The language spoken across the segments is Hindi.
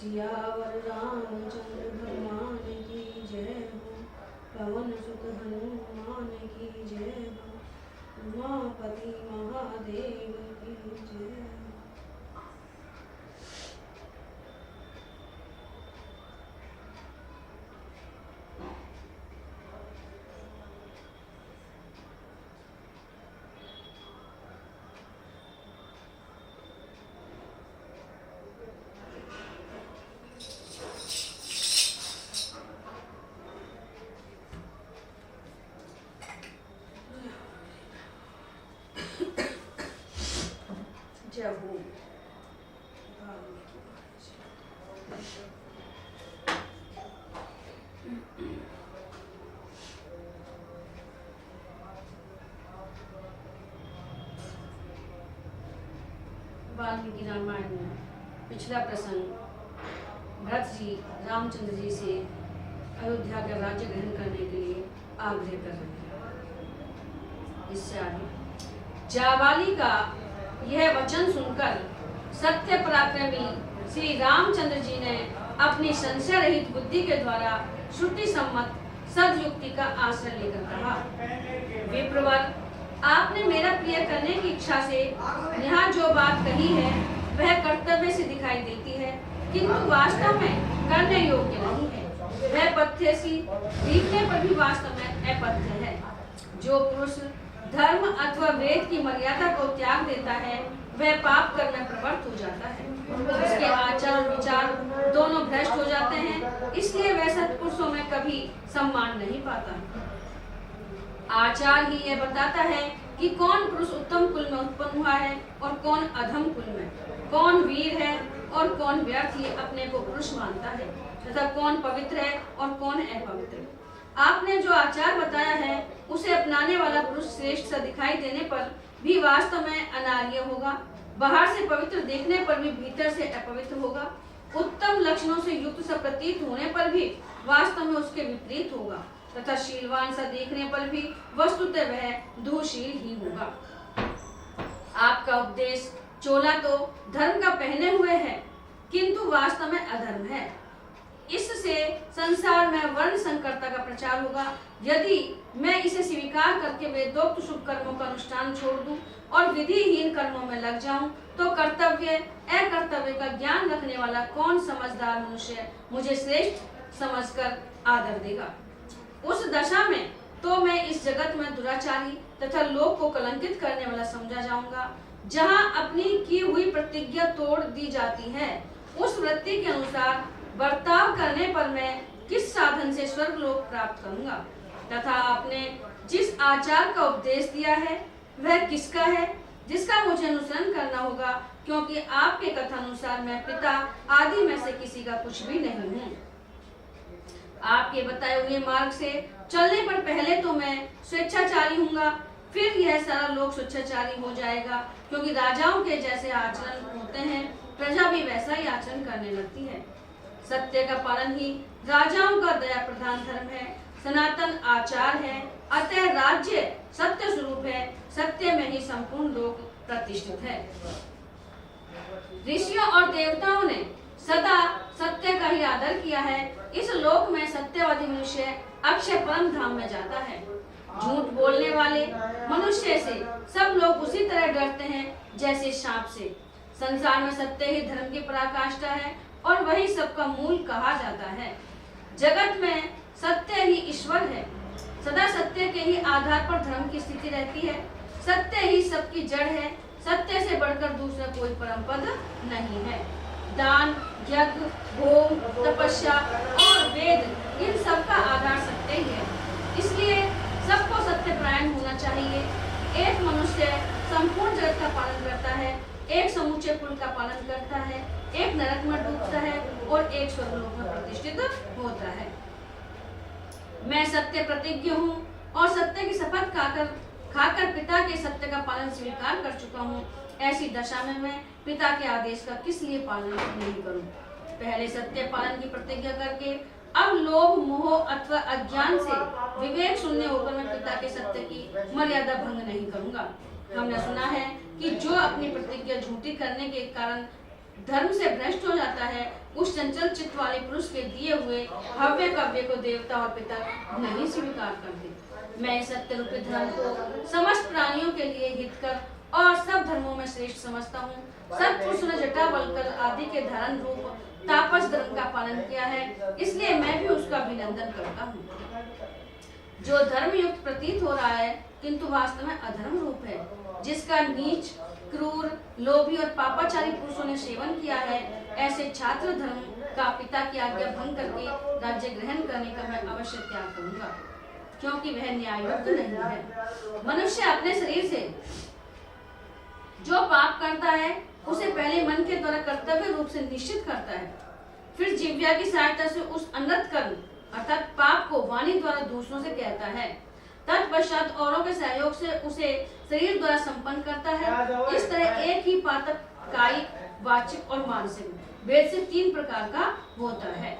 सियावर रामचंद्र भगवान की जय हो। पवन सुत हनुमान की जय हो। उमापति महादेव की जय हो। जय हो। वाल्मीकि रामायण में पिछला प्रसंग, भरत जी रामचंद्र जी से अयोध्या का राज्य ग्रहण करने के लिए आग्रह कर रहे हैं। इससे आगे जाबाली का यह वचन सुनकर सत्य पराक्रमी श्री रामचंद्र जी ने अपनी संशय रहित बुद्धि के द्वारा श्रुति सम्मत सदयुक्ति का आश्रय लेकर कहा, विप्रवर, आपने मेरा प्रिय करने की इच्छा से यहाँ जो बात कही है वह कर्तव्य से दिखाई देती है, किंतु वास्तव में करने योग्य नहीं है। वह पथ्य सी दिखने पर भी वास्तव में अपथ्य है। जो पुरुष धर्म अथवा वेद की मर्यादा को त्याग देता है वह पाप करने प्रवृत्त हो जाता है। उसके आचार और विचार दोनों भ्रष्ट हो जाते हैं, इसलिए वह सत्पुरुषों में कभी सम्मान नहीं पाता। आचार ही यह बताता है कि कौन पुरुष उत्तम कुल में उत्पन्न हुआ है और कौन अधम कुल में, कौन वीर है और कौन व्यर्थ ही अपने को पुरुष मानता है, तथा कौन पवित्र है और कौन अपवित्र। आपने जो आचार बताया है उसे अपनाने वाला पुरुष श्रेष्ठ सा दिखाई देने पर भी वास्तव में अनार्य होगा, बाहर से पवित्र देखने पर भी भीतर से अपवित्र होगा, उत्तम लक्षणों से युक्त सा प्रतीत होने पर भी वास्तव में उसके विपरीत होगा, तथा शीलवान सा देखने पर भी वस्तुतः वह दुःशील ही होगा। आपका उपदेश चोला तो धर्म का पहने हुए है, किंतु वास्तव में अधर्म है। इससे संसार में वर्ण संकरता का प्रचार होगा। यदि मैं इसे स्वीकार करके वेदोक्त शुभ कर्मों का अनुष्ठान छोड़ दूं और विधिहीन कर्मों में लग जाऊं, तो कर्तव्य अकर्तव्य का ज्ञान रखने वाला कौन समझदार मनुष्य मुझे श्रेष्ठ समझकर आदर देगा। उस दशा में तो मैं इस जगत में दुराचारी तथा लोक को कलंकित करने वाला समझा जाऊंगा। जहां अपनी की हुई प्रतिज्ञा तोड़ दी जाती है, उस वृत्ति के अनुसार बर्ताव करने पर मैं किस साधन से स्वर्गलोक प्राप्त करूंगा, तथा आपने जिस आचार का उपदेश दिया है वह किसका है जिसका मुझे अनुसरण करना होगा, क्योंकि आपके कथानुसार मैं पिता आदि में से किसी का कुछ भी नहीं हूँ। आपके बताए हुए मार्ग से चलने पर पहले तो मैं स्वेच्छाचारी हूँगा, फिर यह सारा लोक स्वेच्छाचारी हो जाएगा, क्योंकि राजाओं के जैसे आचरण होते हैं प्रजा भी वैसा ही आचरण करने लगती है। सत्य का पालन ही राजाओं का दया प्रधान धर्म है, सनातन आचार है, अतः राज्य सत्य स्वरूप है, सत्य में ही संपूर्ण लोक प्रतिष्ठित है। ऋषियों और देवताओं ने सदा सत्य का ही आदर किया है। इस लोक में सत्यवादी मनुष्य अक्षय परम धाम में जाता है। झूठ बोलने वाले मनुष्य से सब लोग उसी तरह डरते हैं जैसे सांप से। संसार में सत्य ही धर्म की पराकाष्ठा है और वही सबका मूल कहा जाता है। जगत में सत्य ही ईश्वर है। सदा सत्य के ही आधार पर धर्म की स्थिति रहती है। सत्य ही सबकी जड़ है। सत्य से बढ़कर दूसरा कोई परम पद नहीं है। दान, यज्ञ, होम, तपस्या और वेद इन सब का आधार सत्य ही है। इसलिए सबको सत्यपरायण होना चाहिए। एक मनुष्य संपूर्ण जगत का पालन करता है, एक समूचे कुल का पालन करता है, एक नरक में डूबता है और एक स्वर्गलोक में प्रतिष्ठित होता है। मैं सत्य प्रतिज्ञ हूँ और सत्य की शपथ खाकर पिता के सत्य का पालन स्वीकार कर चुका हूँ। ऐसी दशा में मैं पिता के आदेश का किस लिए पालन नहीं करूँ? पहले सत्य पालन की प्रतिज्ञा करके अब लोभ, मोह अथवा अज्ञान से विवेक शून्य होकर मैं पिता के सत्य की मर्यादा भंग नहीं करूँगा। हमने सुना है कि जो अपनी प्रतिज्ञा झूठी करने के कारण धर्म से भ्रष्ट हो जाता है, उस चंचल चित्त वाले पुरुष के दिए हुए हव्य काव्य को देवता और पितर नहीं स्वीकार करते। मैं इस सत्य रूपी धर्म को समस्त प्राणियों के लिए हितकर और सब धर्मों में श्रेष्ठ समझता हूँ। सत्पुरुषों ने जटा वल्कल आदि के धारण रूप तापस धर्म का पालन किया है, इसलिए मैं भी उसका अभिनंदन करता हूँ। जो धर्म युक्त प्रतीत हो रहा है किंतु वास्तव में अधर्म रूप है, जिसका नीच, क्रूर, लोभी और पापाचारी पुरुषों ने सेवन किया है, ऐसे छात्र धर्म का पिता की आज्ञा भंग करके राज्य ग्रहण करने का मैं अवश्य त्याग करूंगा, क्योंकि वह न्याययुक्त नहीं है। मनुष्य अपने शरीर से जो पाप करता है उसे पहले मन के द्वारा कर्तव्य रूप से निश्चित करता है, फिर जिह्वा की सहायता से उस अनर्थ कर्म अर्थात पाप को वाणी द्वारा दूसरों से कहता है, तत्पश्चात औरों के सहयोग से उसे शरीर द्वारा संपन्न करता है। इस तरह एक ही पातक कायिक, वाचिक और मानसिक भेद से 3 प्रकार का होता है।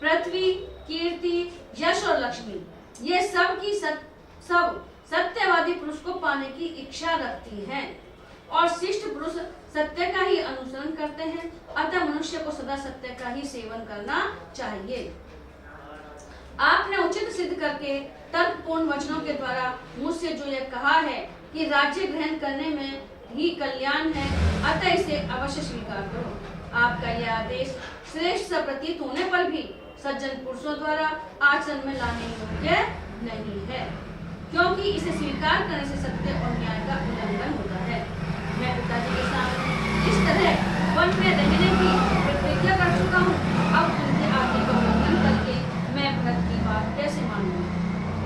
पृथ्वी, कीर्ति, यश और लक्ष्मी, ये सब की सब सत्यवादी पुरुष को पाने की इच्छा रखती हैं और शिष्ट पुरुष सत्य का ही अनुसरण करते हैं। अतः मनुष्य को सदा सत्य का ही सेवन करना चाहिए। आपने उचित सिद्ध करके तर्कपूर्ण वचनों के द्वारा मुझसे जो यह कहा है कि राज्य ग्रहण करने में ही कल्याण है, अतः इसे अवश्य स्वीकार करो। आपका यह आदेश श्रेष्ठ सा प्रतीत होने पर भी सज्जन पुरुषों द्वारा आचरण में लाने योग्य नहीं है, क्योंकि इसे स्वीकार करने से सत्य और न्याय का उल्लंघन होता है। मैं पिताजी के सामने इस तरह वन में रहने की प्रतिज्ञा कर चुका हूँ, अब उनके आज्ञा का उल्लंघन करके मैं भरत की बात कैसे मानूं?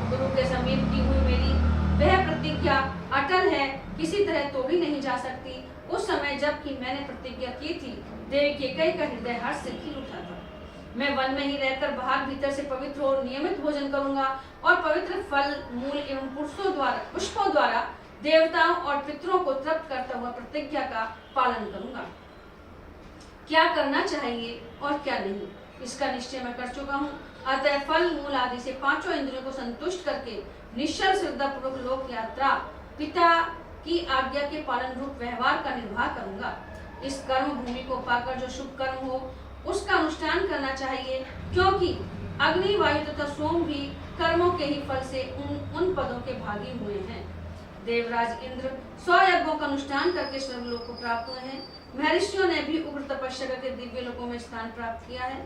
गुरु के समीप की हुई मेरी वह प्रतिज्ञा अटल है, किसी तरह तोड़ी नहीं जा सकती। उस समय जबकि मैंने प्रतिज्ञा की थी, देवी केकई का हृदय हर्ष से खिल उठा था। मैं वन में ही रहकर बाहर भीतर से पवित्र और नियमित भोजन करूंगा और पवित्र फल, मूल एवं पुष्पों द्वारा देवताओं और पितरों को तृप्त करता हुआ प्रतिज्ञा का पालन करूंगा। क्या करना चाहिए और क्या नहीं, इसका निश्चय मैं कर चुका हूँ। अतः फल, मूल आदि से 5 इंद्रियों को संतुष्ट करके निश्चल श्रद्धा पूर्वक लोक यात्रा पिता की आज्ञा के पालन रूप व्यवहार का निर्वाह करूंगा। इस कर्म भूमि को पाकर जो शुभ कर्म हो उसका अनुष्ठान करना चाहिए, क्योंकि अग्नि, वायु तथा सोम भी कर्मों के ही फल से उन पदों के भागी हुए हैं। देवराज इंद्र 100 यज्ञों का अनुष्ठान करके स्वर्गलोक को प्राप्त हुए हैं। महर्षियों ने भी उग्र तपस्या करके दिव्य लोकों में स्थान प्राप्त किया है।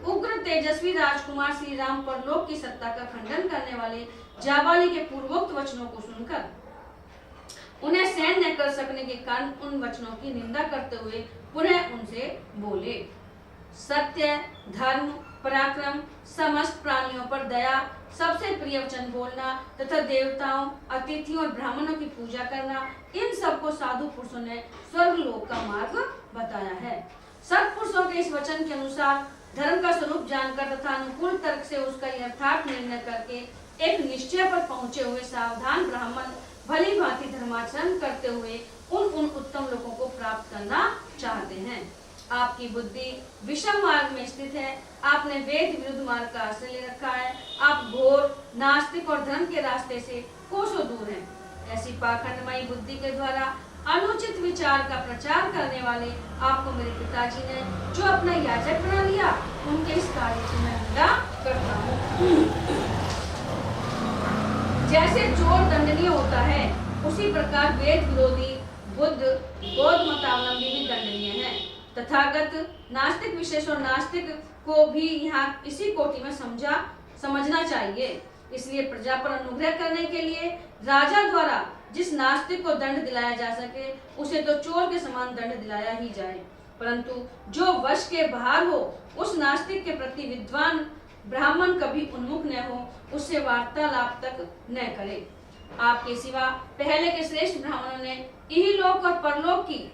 उग्र तेजस्वी राजकुमार श्री राम परलोक की सत्ता का खंडन करने वाले जाबाली के पूर्वोक्त वचनों को सुनकर उन्हें सहन न कर सकने के कारण उन वचनों की निंदा करते हुए पुनः उनसे बोले, सत्य, धर्म, पराक्रम, समस्त प्राणियों पर दया, सबसे प्रिय वचन बोलना तथा देवताओं, अतिथियों और ब्राह्मणों की पूजा करना, इन सबको साधु पुरुषों ने स्वर्गलोक का मार्ग बताया है। सत्पुरुषों के इस वचन के अनुसार धर्म का स्वरूप जानकर तथा अनुकूल तर्क से उसका यथार्थ निर्णय करके एक निश्चय पर पहुंचे हुए सावधान ब्राह्मण भली भांति धर्माचरण करते हुए उन उत्तम लोगों को प्राप्त करना चाहते हैं। आपकी बुद्धि विषम मार्ग में स्थित है। आपने वेद विरुद्ध मार्ग का आश्रय ले रखा है। आप घोर नास्तिक और धर्म के रास्ते से कोसों दूर हैं। ऐसी पाखंडमयी बुद्धि के द्वारा अनुचित विचार का प्रचार करने वाले आपको मेरे पिताजी ने जो अपना याजक बना लिया, उनके इस कार्य की मैं निंदा करता हूँ। जैसे चोर दंडनीय होता है, उसी प्रकार वेद विरोधी बुद्ध बौद्ध मतावलंबी भी दंडनीय है। तथागत नास्तिक विशेष और नास्तिक को भी यहाँ इसी कोटि में समझना चाहिए। इसलिए प्रजा पर अनुग्रह करने के लिए राजा द्वारा जिस नास्तिक को दंड दिलाया जा सके, उसे तो चोर के समान दंड दिलाया ही जाए, परंतु जो वश के बाहर हो, उस नास्तिक के प्रति विद्वान ब्राह्मण कभी उन्मुख न हो, उससे वार्तालाप तक न करे। आपके सिवा पहले के श्रेष्ठ ब्राह्मणों ने इहलोक और परलोक की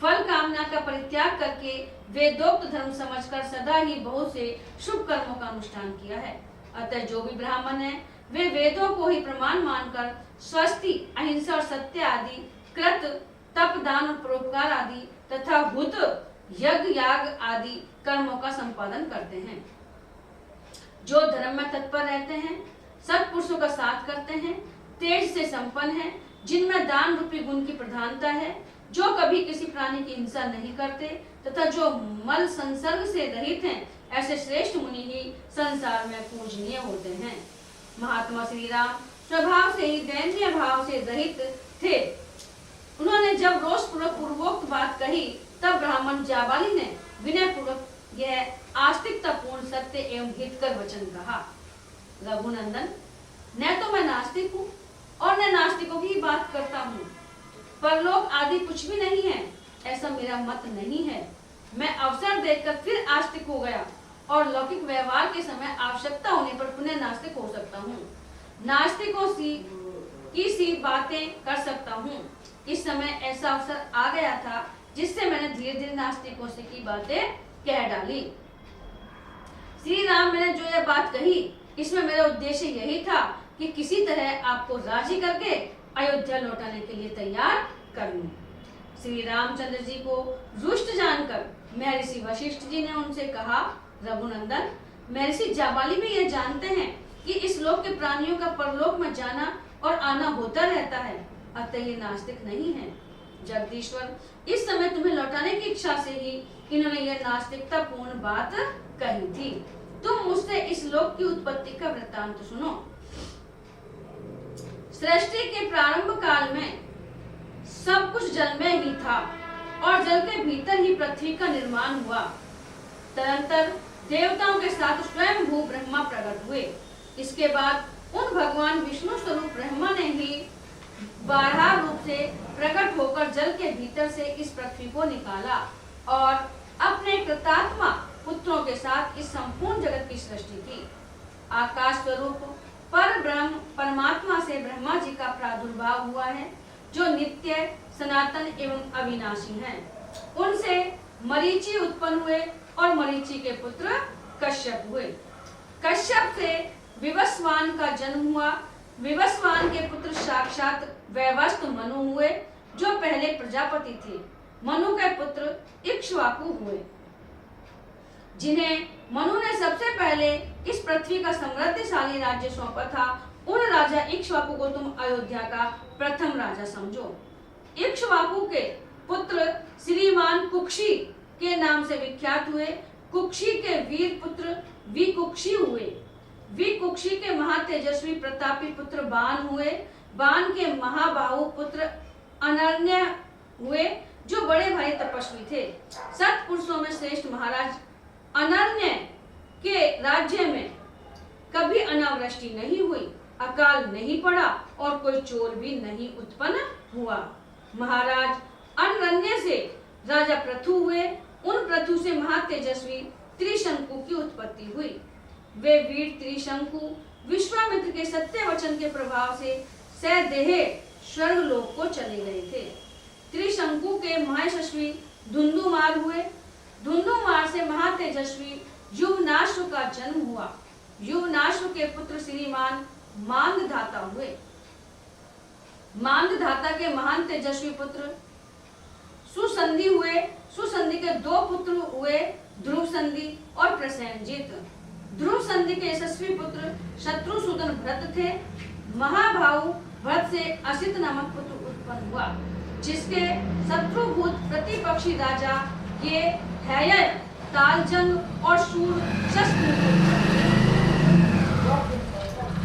फल कामना का परित्याग करके वेदोक्त धर्म समझकर सदा ही बहुत से शुभ कर्मों का अनुष्ठान किया है। अतः जो भी ब्राह्मण है, वे वेदों को ही प्रमाण मानकर स्वस्ति, अहिंसा और सत्य आदि, कृत, तप, दान और परोपकार आदि तथा हुत, यज्ञ, याग आदि कर्मों का संपादन करते हैं। जो धर्म में तत्पर रहते हैं, सत्पुरुषों का साथ करते हैं, तेज से संपन्न हैं, जिनमें दान रूपी गुण की प्रधानता है, जो कभी किसी प्राणी की हिंसा नहीं करते तथा जो मल संसर्ग से रहित हैं, ऐसे श्रेष्ठ मुनि ही संसार में पूजनीय होते हैं। महात्मा श्री राम स्वभाव से ही दैन्य भाव से रहित थे। उन्होंने जब रोष पूर्वोक्त बात कही, तब ब्राह्मण जाबाली ने विनय पूर्वक यह आस्तिकतापूर्ण सत्य एवं हितकर वचन कहा। रघुनंदन, न तो मैं नास्तिक हूँ और न नास्तिकों की बात करता हूँ। परलोक आदि कुछ भी नहीं है, ऐसा मेरा मत नहीं है। मैं अवसर देखकर फिर आस्तिक हो गया और लौकिक व्यवहार के समय आवश्यकता होने पर पुनः नास्तिक हो सकता हूँ। नास्तिकों की सी बातें कर सकता हूँ। इस समय ऐसा अवसर आ गया था जिससे मैंने धीरे धीरे नास्तिकों से की बातें कह डाली। श्री राम, मैंने जो यह बात कही, इसमें मेरा उद्देश्य यही था कि किसी तरह आपको राजी करके अयोध्या लौटाने के लिए तैयार कर लूं। श्री रामचंद्र जी को रुष्ट जानकर महर्षि वशिष्ठ जी ने उनसे कहा, रघुनंदन, महर्षि जाबाली भी यह जानते हैं कि इस लोक के प्राणियों का परलोक में जाना और आना होता रहता है, अतः ये नास्तिक नहीं है। जगदीश्वर, इस समय तुम्हें लौटाने की इच्छा से ही इन्होंने यह नास्तिकता पूर्ण बात कही थी। तुम मुझसे इस लोक की उत्पत्ति का वृत्तांत सुनो। सृष्टि के प्रारंभ काल में सब कुछ जल में ही था और जल के भीतर ही पृथ्वी का निर्माण हुआ। तदंतर देवताओं के साथ स्वयं भू ब्रह्मा प्रकट हुए। इसके बाद उन भगवान विष्णु स्वरूप ब्रह्मा ने ही बारहा रूप से प्रकट होकर जल के भीतर से इस पृथ्वी को निकाला और अपने कृतात्मा पुत्रों के साथ इस संपूर्ण जगत की सृष्टि की। आकाश स्वरूप पर ब्रह्म परमात्मा से ब्रह्मा जी का प्रादुर्भाव हुआ है, जो नित्य, सनातन एवं अविनाशी हैं। उनसे मरीचि उत्पन्न हुए और मरीचि के पुत्र कश्यप हुए। कश्यप से विवस्वान का जन्म हुआ। विवस्वान के पुत्र साक्षात वैवस्वत मनु हुए, जो पहले प्रजापति थे। मनु के पुत्र इक्ष्वाकु हुए, जिन्हें मनु ने सबसे पहले इस पृथ्वी का समृद्धशाली राज्य सौंपा था। उन राजा इक्ष्वाकु को तुम अयोध्या का प्रथम राजा समझो। इक्ष्वाकु के पुत्र श्रीमान कुक्षी के नाम से विख्यात हुए। कुक्षी के वीर पुत्र विकुक्षी हुए। विकुक्षी के महातेजस्वी प्रतापी पुत्र बाण हुए। बाण के महाबाहु पुत्र अनन्य हुए, जो बड़े भाई तपस्वी थे। सत्पुरुषों में श्रेष्ठ महाराज अनन्य के राज्य में कभी अनावृष्टि नहीं हुई, अकाल नहीं पड़ा और कोई चोर भी नहीं उत्पन्न हुआ। महाराज अनन्य से राजा पृथु हुए। उन पृथु से महातेजस्वी त्रिशंकु की उत्पत्ति हुई। वे वीर त्रिशंकु विश्वामित्र के सत्य वचन के प्रभाव से सदेह स्वर्ग लोक को चले गए थे। त्रिशंकु के महयशस्वी धुंधुमार हुए। धुंधुमार से महातेजस्वी युवनाश्व का जन्म हुआ। युवनाश्व के पुत्र श्रीमान मांदधाता हुए। मांदधाता के महान तेजस्वी पुत्र सुसंधि हुए। सुसंधि के दो पुत्र हुए, ध्रुव संधि और प्रसेनजित। ध्रुव संधि के यशस्वी पुत्र शत्रुसूदन भरत थे। महाभाऊ भरत से असित नामक पुत्र उत्पन्न हुआ, जिसके शत्रुभूत प्रतिपक्षी राजा ये हैय, तालजंग और शूर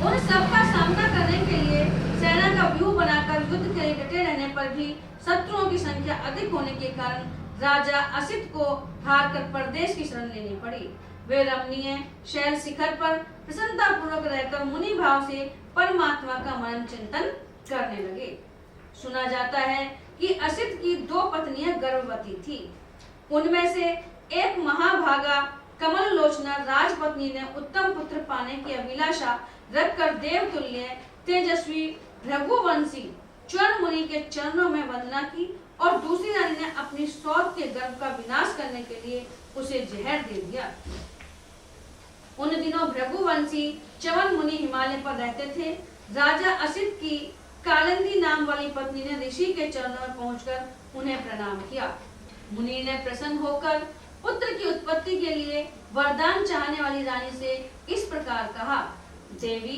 उन सबका सामना करने के लिए सेना का व्यूह बनाकर युद्ध के लिए डटे रहने पर भी शत्रुओं की संख्या अधिक होने के कारण राजा असित को हारकर परदेश की शरण लेनी पड़ी। वे रमणीय शैल शिखर पर प्रसन्नता पूर्वक रहकर मुनि भाव से परमात्मा का मनन चिंतन करने लगे। सुना जाता है कि असित की दो पत्नियां गर्भवती थी। उनमें से एक महाभागा कमल लोचना राजपत्नी ने उत्तम पुत्र पाने की अभिलाषा रखकर देवतुल्य तेजस्वी रघुवंशी च्वर्ण मुनि के चरणों में वंदना की और दूसरी रानी ने अपनी सौत के गर्भ का विनाश करने के लिए उसे जहर दे दिया। उन दिनों भृगुवंशी च्यवन मुनि हिमालय पर रहते थे। राजा असित की कालिंदी नाम वाली पत्नी ने ऋषि के चरणों में पहुंचकर उन्हें प्रणाम किया। मुनि ने प्रसन्न होकर पुत्र की उत्पत्ति के लिए वरदान चाहने वाली रानी से इस प्रकार कहा, देवी,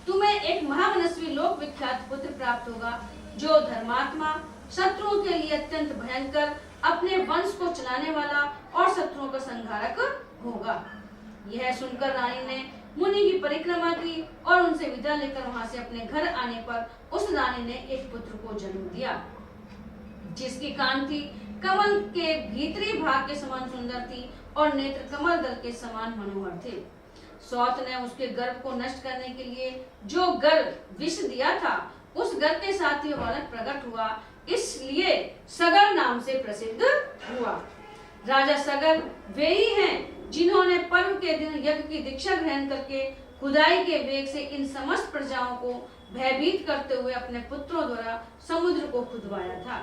तुम्हें एक महामनस्वी लोक विख्यात पुत्र प्राप्त होगा, जो धर्मात्मा, शत्रुओं के लिए अत्यंत भयंकर अपने वंश को चलाने वाला और शत्रुओं का संहारक होगा। यह सुनकर रानी ने मुनि की परिक्रमा की और उनसे विदा लेकर वहां से अपने घर आने पर उस रानी ने एक पुत्र को जन्म दिया, जिसकी कांति कमल के भीतरी भाग के समान सुंदर थी और नेत्र कमल दल के समान मनोहर थे। सौत ने उसके गर्भ को नष्ट करने के लिए जो गर्भ विष दिया था, उस गर्भ के साथ ही बालक प्रकट हुआ, इसलिए सगर नाम से प्रसिद्ध हुआ। राजा सगर वे ही हैं जिन्होंने पर्व के दिन यज्ञ की दीक्षा ग्रहण करके खुदाई के वेग से इन समस्त प्रजाओं को भयभीत करते हुए अपने पुत्रों द्वारा समुद्र को खुदवाया था।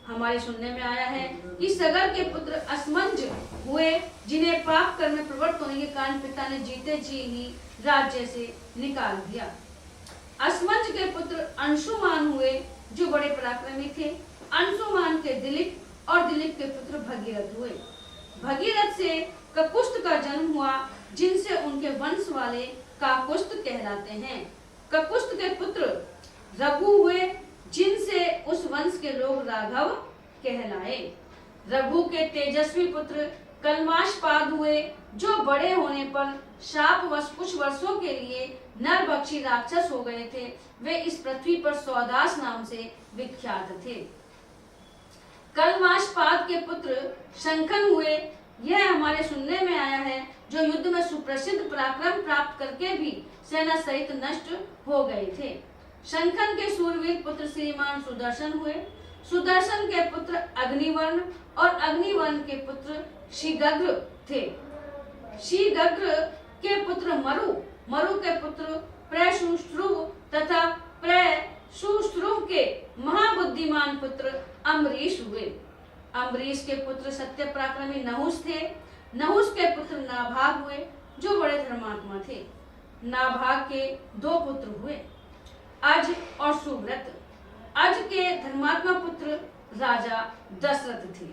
हमारे सुनने में आया है कि सगर के पुत्र असमंज हुए, जिन्हें पाप कर्म में प्रवृत्त होने के कारण पिता ने जीते जी ही राज्य से निकाल दिया। असमंज के पुत्र अंशुमान हुए, जो बड़े पराक्रमी थे। अंशुमान के दिलीप और दिलीप के पुत्र भगीरथ हुए। भगीरथ से ककुस्त का जन्म हुआ, जिनसे उनके वंश वाले काकुस्त कहलाते हैं। ककुस्त के पुत्र रघु हुए, जिनसे उस वंश के लोग राघव कहलाए। रघु के तेजस्वी पुत्र कलमाशपाद हुए, जो बड़े होने पर शापवश कुछ वर्षों के लिए नरभक्षी राक्षस हो गए थे। वे इस पृथ्वी पर सौदास नाम से विख्यात थे। कलमाशपाद के पुत्र शंखन हुए। यह हमारे सुनने में आया है, जो युद्ध में सुप्रसिद्ध पराक्रम प्राप्त करके भी सेना सहित नष्ट हो गए थे। शंखन के सूरवीर पुत्र श्रीमान सुदर्शन हुए। सुदर्शन के पुत्र अग्निवर्ण और अग्निवर्ण के पुत्र शीघ्र थे। शीघ्र के पुत्र मरु, मरु के पुत्र प्रशुश्रुव तथा प्रशुश्रुव के महाबुद्धिमान पुत्र अम्बरीश हुए। अम्बरीश के पुत्र सत्य पराक्रमी नहुस थे। नहुस के पुत्र नाभाग हुए, जो बड़े धर्मात्मा थे। नाभाग के दो पुत्र हुए, अज और सुव्रत। अज के धर्मात्मा पुत्र राजा दशरथ थे।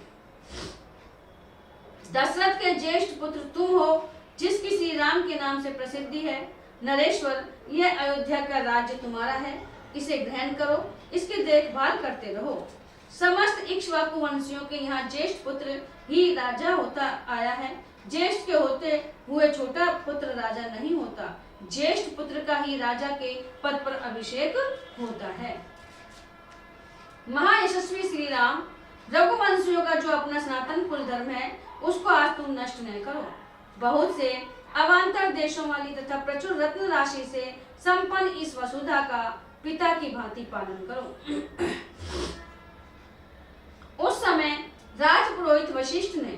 दशरथ के ज्येष्ठ पुत्र तुम हो, जिसकी श्री राम के नाम से प्रसिद्धि है। नरेश्वर, यह अयोध्या का राज्य तुम्हारा है, इसे ग्रहण करो, इसकी देखभाल करते रहो। समस्त इक्ष्वाकु वंशियों के यहाँ ज्येष्ठ पुत्र ही राजा होता आया है। ज्येष्ठ के होते हुए छोटा पुत्र राजा नहीं होता। ज्येष्ठ पुत्र का ही राजा के पद पर अभिषेक होता है। महायशस्वी श्री राम, रघुवंशियों का जो अपना सनातन कुल धर्म है, उसको आज तुम नष्ट न करो। बहुत से अवान्तर देशों वाली तथा प्रचुर रत्न राशि से संपन्न इस वसुधा का पिता की भांति पालन करो। उस समय राजपुरोहित वशिष्ठ ने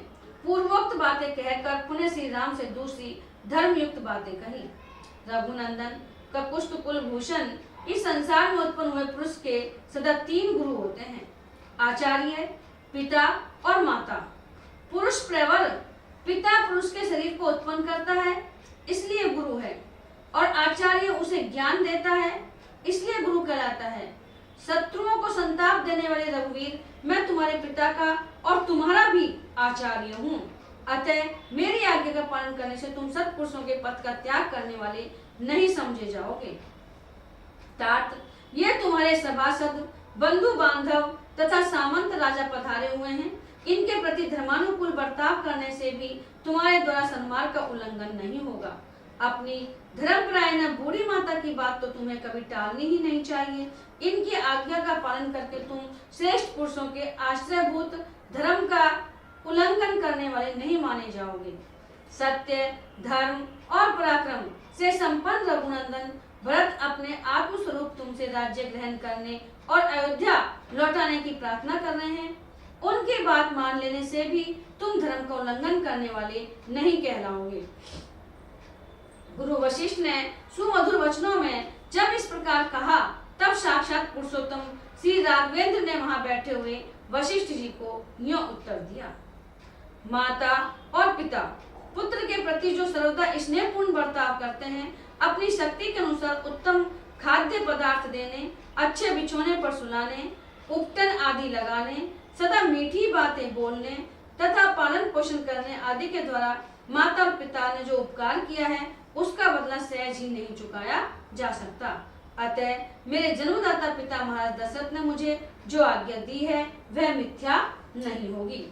पूर्वोक्त बातें कहकर पुनः श्री राम से दूसरी धर्मयुक्त बातें कही। रघुनंदन, ककुस्त कुलभूषण, इस संसार में उत्पन्न हुए पुरुष के सदा तीन गुरु होते हैं, आचार्य, पिता और माता। पुरुष प्रवर, पिता पुरुष के शरीर को उत्पन्न करता है, इसलिए गुरु है, और आचार्य उसे ज्ञान देता है, इसलिए गुरु कहलाता है। शत्रुओं को संताप देने वाले रघुवीर, मैं तुम्हारे पिता का और तुम्हारा भी आचार्य हूँ। अतः मेरी आज्ञा का पालन करने से तुम सत्पुरुषों के पथ का त्याग करने वाले नहीं समझे जाओगे। तात, ये तुम्हारे सभासद, बंधु बांधव तथा सामंत राजा पधारे हुए हैं। इनके प्रति धर्मानुकूल बर्ताव करने से भी तुम्हारे द्वारा सन्मार्ग का उल्लंघन नहीं होगा। अपनी धर्मपरायण बूढ़ी माता की बात तो तुम्हें कभी टालनी ही नहीं चाहिए। इनकी आज्ञा का पालन करके तुम श्रेष्ठ पुरुषों के आश्रयभूत धर्म का उल्लंघन करने वाले नहीं माने जाओगे। सत्य, धर्म और पराक्रम से संपन्न रघुनंदन भरत अपने आत्मस्वरूप तुमसे राज्य ग्रहण करने और अयोध्या लौटाने की प्रार्थना कर रहे हैं। उनकी बात मान लेने से भी तुम धर्म का उल्लंघन करने वाले नहीं कहलाओगे। गुरु वशिष्ठ ने सुमधुर वचनों में जब इस प्रकार कहा, तब साक्षात पुरुषोत्तम श्री राघवेंद्र ने वहां बैठे हुए वशिष्ठ जी को यूं उत्तर दिया। माता और पिता पुत्र के प्रति जो सर्वदा स्नेहपूर्ण बर्ताव करते हैं, अपनी शक्ति के अनुसार उत्तम खाद्य पदार्थ देने, अच्छे बिछोने पर सुलाने, उपटन आदि लगाने, सदा मीठी बातें बोलने तथा पालन पोषण करने आदि के द्वारा माता और पिता ने जो उपकार किया है, उसका बदला सहज ही नहीं चुकाया जा सकता। अतः मेरे जन्मदाता पिता महाराज दशरथ ने मुझे जो आज्ञा दी है, वह मिथ्या नहीं होगी।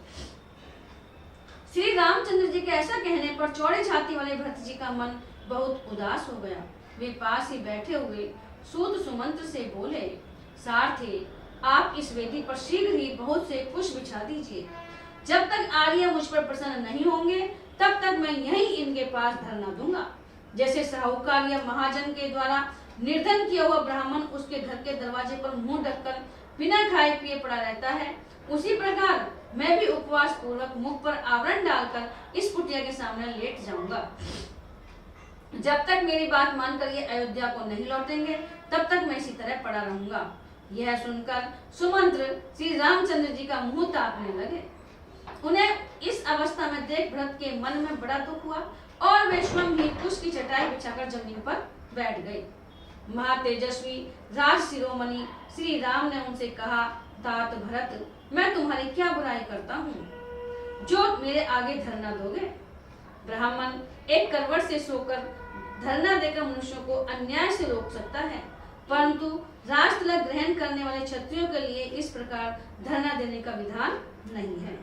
श्री रामचंद्र जी के ऐसा कहने पर चौड़ी छाती वाले भरत जी का मन बहुत उदास हो गया। वे पास ही बैठे हुए सूत सुमंत्र से बोले, सारथी, आप इस वेदी पर शीघ्र ही बहुत से कुश बिछा दीजिए। जब तक आर्य मुझ पर प्रसन्न नहीं होंगे तब तक मैं यहीं इनके पास धरना दूंगा। जैसे साहूकार या महाजन के द्वारा निर्धन किया हुआ ब्राह्मण उसके घर के दरवाजे पर मुंह ढककर बिना खाए पिए पड़ा रहता है, उसी प्रकार मैं भी उपवास पूर्वक मुख पर आवरण डालकर इस कुटिया के सामने लेट जाऊंगा। जब तक मेरी बात मानकर ये अयोध्या को नहीं लौटेंगे तब तक मैं इसी तरह पड़ा रहूंगा। यह सुनकर सुमंत्र श्री रामचंद्र जी का मुंह ताकने लगे। उन्हें इस अवस्था में देख भरत के मन में बड़ा दुख हुआ और वे स्वयं ही कुश की चटाई बिछाकर जमीन पर बैठ गए। महातेजस्वी राज शिरोमणि श्री राम ने उनसे कहा, तात भरत, मैं तुम्हारी क्या बुराई करता हूँ जो मेरे आगे धरना दोगे? ब्राह्मण एक करवट से सोकर धरना देकर मनुष्यों को अन्याय से रोक सकता है, परंतु राजतिलक ग्रहण करने वाले क्षत्रियों के लिए इस प्रकार धरना देने का विधान नहीं है।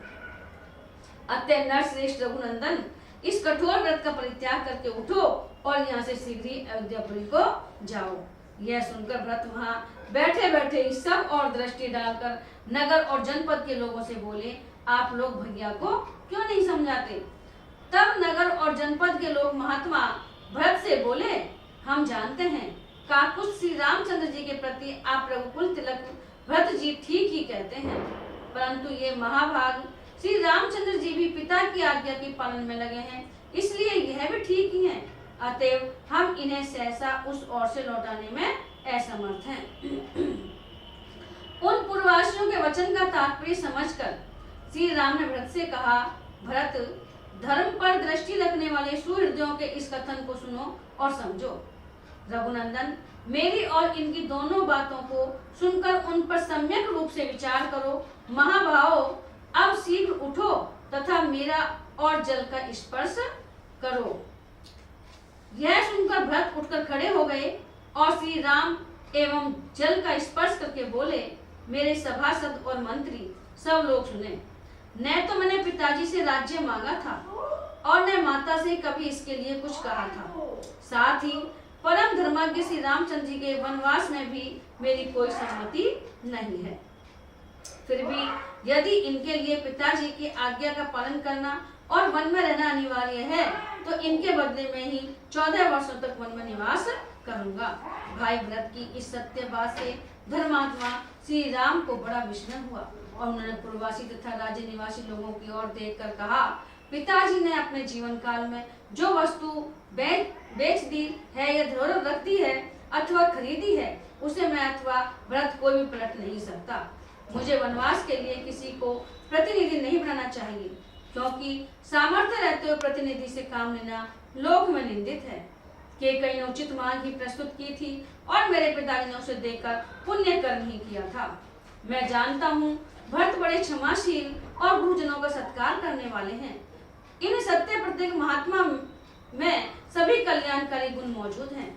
अतः नरश्रेष्ठ रघुनंदन, इस कठोर व्रत का परित्याग करके उठो और यहाँ से शीघ्र ही अयोध्यापुरी को जाओ। यह सुनकर भरत वहां बैठे बैठे ही सब और दृष्टि डालकर नगर और जनपद के लोगों से बोले, आप लोग भैया को क्यों नहीं समझाते? तब नगर और जनपद के लोग महात्मा भरत से बोले, हम जानते हैं काकुश श्री रामचंद्र जी के प्रति आप रघुकुल तिलक भरत जी ठीक ही कहते हैं, परंतु ये महाभाग श्री रामचंद्र जी भी पिता की आज्ञा के पालन में लगे हैं, इसलिए यह भी ठीक ही है। अतएव हम इन्हें सहसा उस ओर से लौटाने में असमर्थ हैं। उन पूर्ववासियों के वचन का तात्पर्य समझकर श्री राम ने भरत से कहा, भरत, धर्म पर दृष्टि रखने वाले सुहृदयों के इस कथन को सुनो और समझो। रघुनंदन, मेरी और इनकी दोनों बातों को सुनकर उन पर सम्यक रूप से विचार करो। महाभावो, अब शीघ्र उठो तथा मेरा और जल का स्पर्श करो। यह सुनकर भरत उठकर खड़े हो गए और श्री राम एवं जल का स्पर्श करके बोले, मेरे सभासद और मंत्री सब लोग सुने, न तो मैंने पिताजी से राज्य मांगा था और न माता से कभी इसके लिए कुछ कहा था। साथ ही परम धर्माज्ञ श्री रामचंद्र जी के वनवास में भी मेरी कोई सहमति नहीं है। फिर भी यदि इनके लिए पिताजी की आज्ञा का पालन करना और वन में रहना अनिवार्य है तो इनके बदले में ही 14 वर्षों तक वन में निवास करूंगा। भाई भरत की इस सत्य बात से धर्मात्मा श्री राम को बड़ा विस्मय हुआ और उन्होंने पूर्ववासी तथा राज्य निवासी लोगों की ओर देखकर कहा, पिताजी ने अपने जीवन काल में जो वस्तु बेच दी है या धरोहर रख दी है अथवा खरीदी है, उसे मैं अथवा भरत कोई भी पलट नहीं सकता। मुझे वनवास के लिए किसी को प्रतिनिधि नहीं बनाना चाहिए, क्योंकि सामर्थ्य रहते हुए प्रतिनिधि से काम लेना लोक में निंदित है। कि कई उचित मांग ही प्रस्तुत की थी और मेरे पिताजी ने उसे देकर पुण्य कर्म ही किया था। मैं जानता हूँ भरत बड़े क्षमाशील और गुरुजनों का सत्कार करने वाले हैं। इन सत्य प्रत्येक महात्मा में सभी कल्याणकारी गुण मौजूद हैं।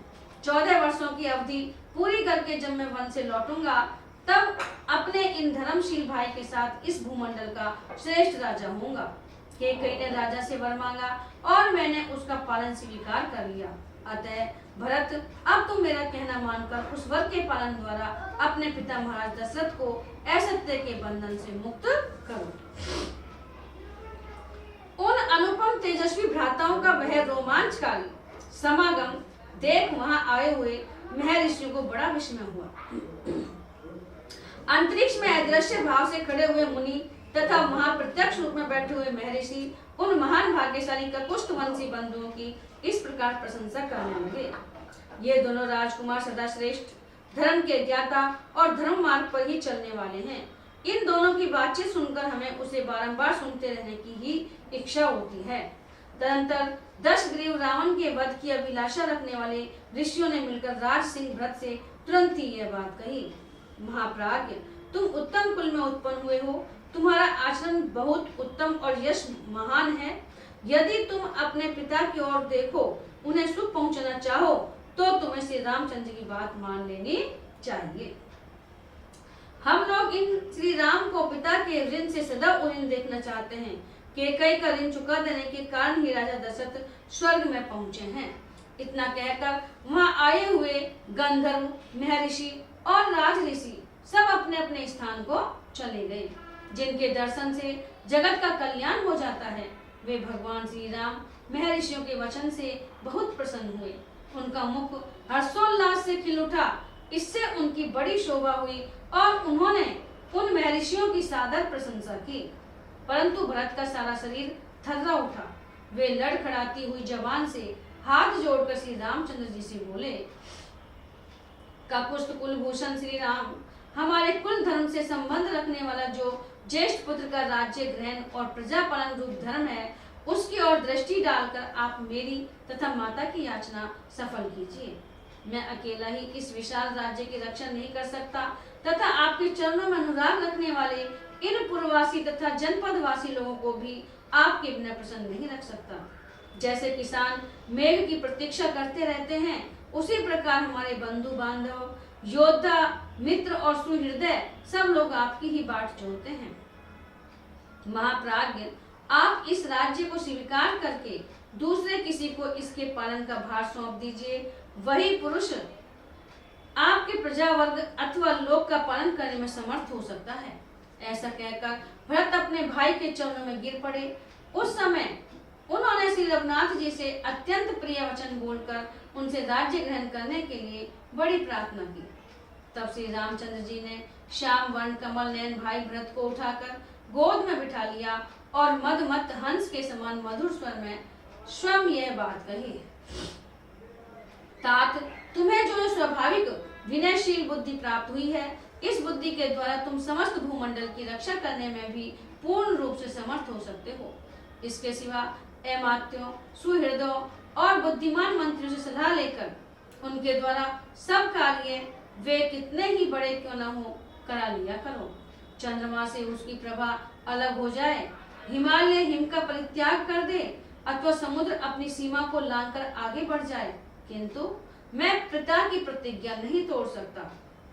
14 वर्षों की अवधि पूरी करके जब मैं वन से लौटूंगा तब अपने इन धर्मशील भाई के साथ इस भूमंडल का श्रेष्ठ राजा होऊंगा। कि कई ने राजा से वर मांगा और मैंने उसका पालन स्वीकार कर लिया। अतः भरत, अब तुम मेरा कहना मानकर उस वर के पालन द्वारा अपने पिता महाराज दशरथ को असत्य के बंधन से मुक्त करो। उन अनुपम तेजस्वी भ्राताओं का वह रोमांचकारी समागम देख वहां आए हुए महर्षियों को बड़ा विस्मय हुआ। अंतरिक्ष में अदृश्य भाव से खड़े हुए मुनि तथा वहां प्रत्यक्ष रूप में बैठे हुए महर्षि उन महान भाग्यशाली ककुष्ठ वंशी बंधुओं की इस प्रकार प्रशंसा करने लगे। ये दोनों राजकुमार सदा श्रेष्ठ, धर्म के ज्ञाता और धर्म मार्ग पर ही चलने वाले हैं। इन दोनों की बातचीत सुनकर हमें उसे बारंबार सुनते रहने की ही इच्छा होती है। तदंतर 10 ग्रीव रावण के वध की अभिलाषा रखने वाले ऋषियों ने मिलकर राज सिंह भरत से तुरंत ही यह बात कही, महाप्राज्ञ, तुम उत्तम कुल में उत्पन्न हुए हो, तुम्हारा आचरण बहुत उत्तम और यश महान है। यदि तुम अपने पिता की ओर देखो, उन्हें सुख पहुंचाना चाहो, तो तुम्हें श्री रामचंद्र की बात मान लेनी चाहिए। हम लोग इन श्री राम को पिता के ऋण से सदा ऋण देखना चाहते हैं। कैकेयी का ऋण चुका देने के कारण ही राजा दशरथ स्वर्ग में पहुंचे हैं। इतना कहकर वहां आए हुए गंधर्व, महर्षि और राज ऋषि सब अपने अपने स्थान को चले गए। जिनके दर्शन से जगत का कल्याण हो जाता है, वे भगवान श्री राम महर्षियों के वचन से बहुत प्रसन्न हुए। उनका मुख हर्षोल्लास से खिल उठा। इससे उनकी बड़ी शोभा हुई और उन्होंने उन महर्षियों की सादर प्रशंसा की। परंतु भरत का सारा शरीर थर्रा उठा। वे लड़खड़ाती हुई जबान से हाथ जोड़कर श्री रामचंद्र जी से बोले, काकुस्थ कुलभूषण श्री राम, हमारे कुल धर्म से संबंध रखने वाला जो ज्येष्ठ पुत्र का राज्य ग्रहण और प्रजापालन रूप धर्म है, उसकी ओर दृष्टि डालकर आप मेरी तथा माता की याचना सफल कीजिए। मैं अकेला ही इस विशाल राज्य की रक्षा नहीं कर सकता तथा आपके चरणों में अनुराग रखने वाले इन पुरवासी तथा जनपदवासी लोगों को भी आपके बिना प्रसन्न नहीं रख सकता। जैसे किसान मेघ की प्रतीक्षा करते रहते हैं, उसी प्रकार हमारे बंधु बांधव, योद्धा, मित्र और सुहृदय सब लोग आपकी ही बाट जोहते हैं। महाप्राज्ञ, आप इस राज्य को स्वीकार करके दूसरे किसी को इसके पालन का भार सौंप दीजिए। वही पुरुष आपके प्रजा वर्ग अथवा लोक का पालन करने में समर्थ हो सकता है। ऐसा कहकर भरत अपने भाई के चरणों में गिर पड़े। उस समय उन्होंने श्री रघुनाथ जी से अत्यंत प्रिय वचन बोलकर उनसे राज्य ग्रहण करने के लिए बड़ी प्रार्थना की। तब श्री रामचंद्र जी ने श्याम वर्ण कमल नयन भाई भरत को उठाकर गोद में बिठा लिया और मदमत हंस के समान मधुर स्वर में स्वयं यह बात कही, तात, तुम्हें जो स्वाभाविक विनयशील बुद्धि प्राप्त हुई है, इस बुद्धि के द्वारा तुम समस्त भूमंडल की रक्षा करने में भी पूर्ण रूप से समर्थ हो सकते हो। इसके सिवा अमात्यों, सुहृदों और बुद्धिमान मंत्रियों से सलाह लेकर उनके द्वारा सब कार्य वे कितने ही बड़े क्यों न हो करा लिया करो। चंद्रमा से उसकी प्रभा अलग हो जाए, हिमालय हिम का परित्याग कर दे अथवा समुद्र अपनी सीमा को लांघकर आगे बढ़ जाए, किंतु मैं पिता की प्रतिज्ञा नहीं तोड़ सकता।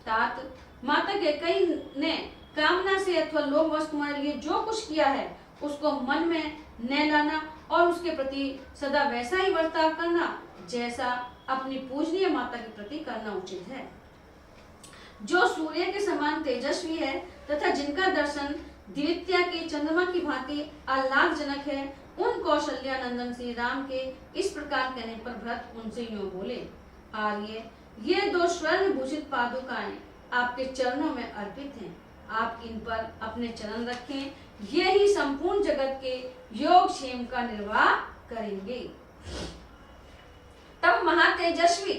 तात, माता कैकेयी ने कामना से अथवा लोभवश तुम्हारे लिए जो कुछ किया है, उसको मन में न लाना और उसके प्रति सदा वैसा ही बर्ताव करना जैसा अपनी पूजनीय माता के प्रति करना उचित है। जो सूर्य के समान तेजस्वी है तथा जिनका दर्शन द्वितीया के चंद्रमा की भांति आह्लादजनक है, उन कौशल्यानंदन श्री राम के इस प्रकार कहने पर भरत उनसे यूं बोले, आर्य, ये दो स्वर्ण भूषित पादुकाएं आपके चरणों में अर्पित हैं। आप इन पर अपने चरण रखें, ये ही संपूर्ण जगत के योग क्षेम का निर्वाह करेंगे। तब महातेजस्वी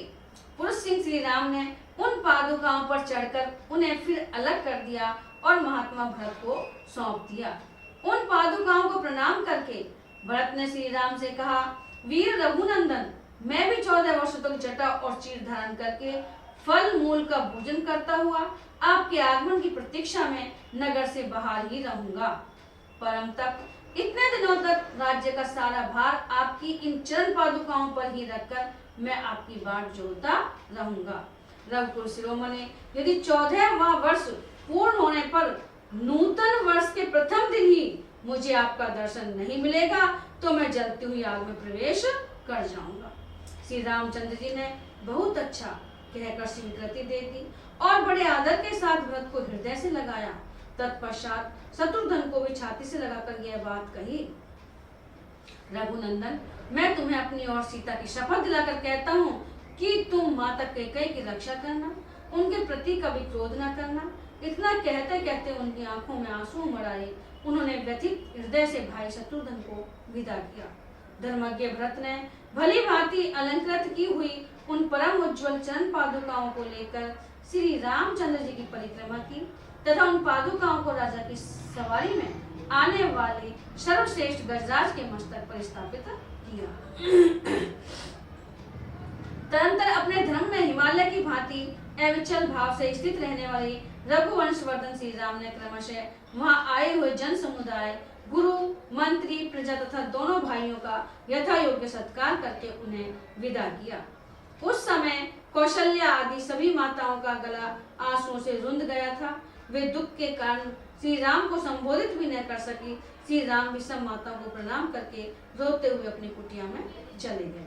पुरुष सिंह श्री राम ने उन पादुकाओं पर चढ़कर उन्हें फिर अलग कर दिया और महात्मा भरत को सौंप दिया। उन पादुकाओं को प्रणाम करके भरत ने श्री राम से कहा, वीर रघुनंदन, मैं भी 14 वर्षों तक जटा और चीर धारण करके फल मूल का भोजन करता हुआ आपके आगमन की प्रतीक्षा में नगर से बाहर ही रहूंगा। परम तक इतने दिनों तक राज्य का सारा भार आपकी इन चरण पादुकाओं पर ही रखकर मैं आपकी बाट जोहता रहूंगा। रघुकुल शिरोमणि, यदि 14वां वर्ष पूर्ण होने पर नूतन वर्ष के प्रथम दिन ही मुझे आपका दर्शन नहीं मिलेगा तो मैं जलती हुई आग में प्रवेश कर जाऊंगा। श्री रामचंद्र जी ने बहुत अच्छा कहकर स्वीकृति दे दी और बड़े आदर के साथ भरत को हृदय से लगाया। तत्पश्चात शत्रुघ्न को भी छाती से लगाकर यह बात कही, रघुनंदन, मैं तुम्हें अपनी और सीता की शपथ दिलाकर कहता हूँ कि तुम माता कैकेयी की रक्षा करना, उनके प्रति कभी क्रोध न करना। इतना कहते कहते उनकी आंखों में आंसू उमड़ आए। उन्होंने व्यथित हृदय से भाई शत्रुघ्न को विदा किया। धर्मज्ञ भरत ने भली भांति अलंकृत की हुई उन परम उज्ज्वल चरण पादुकाओं को लेकर श्री रामचंद्र जी की परिक्रमा की तथा उन पादुकाओं को राजा की सवारी में आने वाले सर्वश्रेष्ठ गजराज के मस्तक पर स्थापित किया। तदंतर अपने धर्म में हिमालय की भांति अविचल भाव से स्थित रहने वाले रघुवंशवर्धन श्री राम ने क्रमशः वहां आए हुए जन समुदाय, गुरु, मंत्री, प्रजा तथा दोनों भाइयों का यथा योग्य सत्कार करके उन्हें विदा किया। उस समय कौशल्या आदि सभी माताओं का गला आंसुओं से रुंध गया था। वे दुख के कारण श्री राम को संबोधित भी न कर सकी। श्री राम भी सब माताओं को प्रणाम करके रोते हुए अपनी कुटिया में चले गए।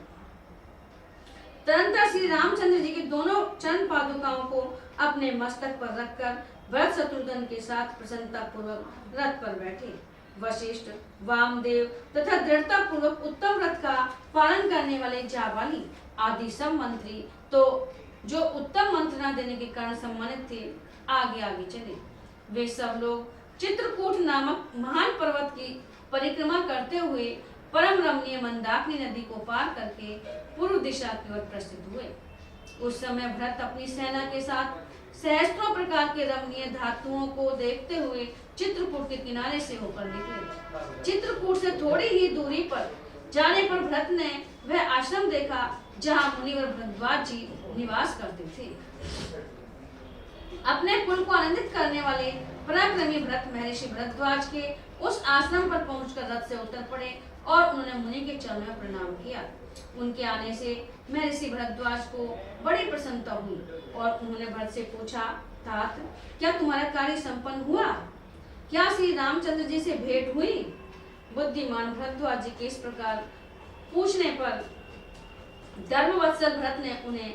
तदनंतर श्री रामचंद्र जी की दोनों चरण पादुकाओं को अपने मस्तक पर रखकर भरत शत्रुघ्न के साथ प्रसन्नता पूर्वक रथ पर बैठे। वशिष्ठ, वामदेव तथा दृढ़ता पूर्वक उत्तम व्रत का पालन करने वाले जाबाली आदि सब मंत्री तो जो उत्तम मंत्रणा देने के कारण सम्मानित थे, आगे आगे चले। वे सब लोग चित्रकूट नामक महान पर्वत की परिक्रमा करते हुए परम रमणीय मंदाकिनी नदी को पार करके पूर्व दिशा की ओर प्रस्थान हुए। उस समय भरत अपनी सेना के साथ सहस्त्रों प्रकार के रमणीय धातुओं को देखते हुए चित्रकूट के किनारे से होकर निकले। चित्रकूट से थोड़ी ही दूरी पर जाने पर भरत ने वह आश्रम देखा जहाँ मुनिवर भरद्वाज जी निवास करते थे। अपने कुल को आनंदित करने वाले पराक्रमी भरत महर्षि भरद्वाज के उस आश्रम पर पहुंचकर रथ से उतर पड़े और उन्होंने मुनि के चरणों में प्रणाम किया। उनके आने से महर्षि भरद्वाज को बड़ी प्रसन्नता हुई और उन्होंने भरत से पूछा, तात, क्या तुम्हारा कार्य संपन्न हुआ? क्या श्री रामचंद्र जी से भेंट हुई? बुद्धिमान भरद्वाज जी के इस प्रकार पूछने पर धर्मवत्सल भरत ने उन्हें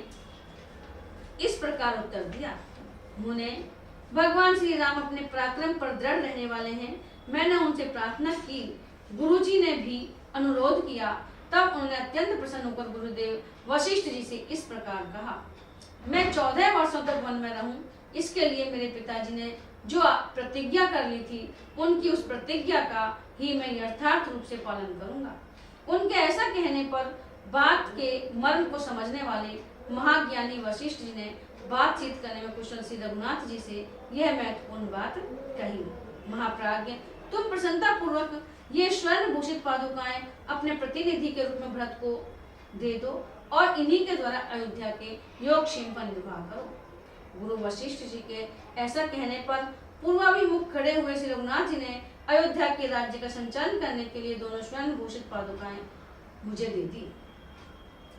इस प्रकार उत्तर दिया, मुने, भगवान श्री राम अपने पराक्रम पर दृढ़ रहने वाले हैं। मैंने उनसे प्रार्थना की, गुरुजी ने भी अनुरोध किया, तब उन्होंने अत्यंत प्रसन्न होकर गुरुदेव वशिष्ठ जी से इस प्रकार कहा, मैं 14 वर्षों तक वन में रहूं, इसके लिए मेरे पिताजी ने जो प्रतिज्ञा कर ली थी, उनकी उस प्रतिज्ञा का ही मैं यथार्थ रूप से पालन करूंगा। उनके ऐसा कहने पर बात के मर्म को समझने वाले महाज्ञानी वशिष्ठ जी ने बातचीत करने में कुशल श्री रघुनाथ जी से यह महत्वपूर्ण बात कही, महाप्राज्ञ, तुम प्रसन्नता पूर्वक ये स्वर्ण भूषित पादुकाएं अपने प्रतिनिधि के रूप में भरत को दे दो और इन्हीं के द्वारा अयोध्या के योगक्षेम का निर्वाह करो। गुरु वशिष्ठ जी के ऐसा कहने पर पूर्वाभिमुख खड़े हुए श्री रघुनाथ जी ने अयोध्या के राज्य का संचालन करने के लिए दोनों स्वर्ण भूषित पादुकाएं मुझे दे दी।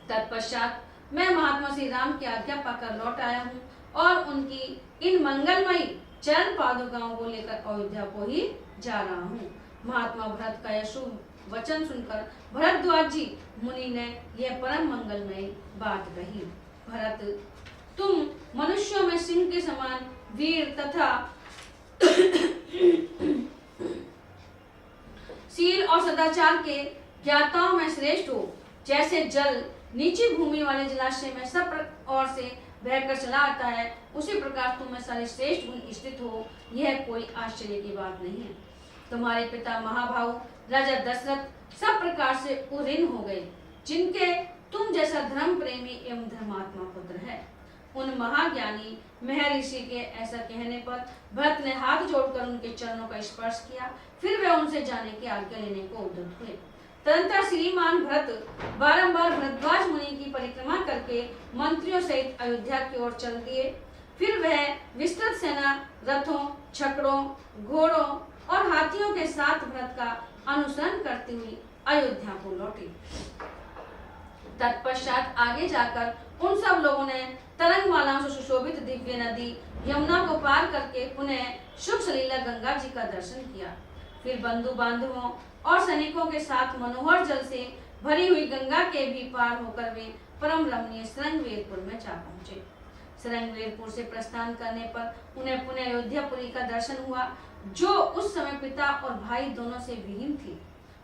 तत्पश्चात मैं महात्मा श्री राम की आज्ञा पाकर लौट आया हूँ और उनकी इन मंगलमयी चरण पादुकाओं को लेकर अयोध्या को ही जा रहा हूँ। महात्मा भरत का यह शुभ वचन सुनकर भरद्वाज जी मुनि ने यह परम मंगलमय बात कही, भरत, तुम मनुष्यों में सिंह के समान वीर तथा शील और सदाचार के ज्ञाताओं में श्रेष्ठ हो। जैसे जल नीची भूमि वाले जलाशय में सब ओर से बहकर चला आता है, उसी प्रकार तुम में सारे श्रेष्ठ गुण स्थित हो, यह कोई आश्चर्य की बात नहीं है। तुम्हारे पिता महाभाव राजा दशरथ सब प्रकार से उऋण हो गए, जिनके तुम जैसा धर्म प्रेमी एवं धर्मात्मा पुत्र है। उन महाज्ञानी महर्षि के ऐसा कहने पर भरत ने हाथ जोड़कर उनके चरणों का स्पर्श किया, फिर वे उनसे जाने की आज्ञा लेने को उद्यत हुए। तदंतर श्रीमान भरत बारंबार भरद्वाज मुनि की परिक्रमा करके मंत्रियों सहित अयोध्या की ओर चल दिए। फिर वह विस्तृत सेना, रथों, छकड़ों, घोड़ों और हाथियों के साथ भरत का अनुसरण करती हुई अयोध्या को लौटी। तत्पश्चात आगे जाकर उन सब लोगों ने तरंगमालाओं से सुशोभित दिव्य नदी यमुना को पार करके पुनः शुभ सलीला गंगा जी का दर्शन किया। फिर बंधु बांधवों और सैनिकों के साथ मनोहर जल से भरी हुई गंगा के भी पार होकर वे परम रमणीय श्रृंगवेरपुर में जा पहुंचे। श्रृंगवेरपुर से प्रस्थान करने पर उन्हें पुनः अयोध्यापुरी का दर्शन हुआ, जो उस समय पिता और भाई दोनों से विहीन थी।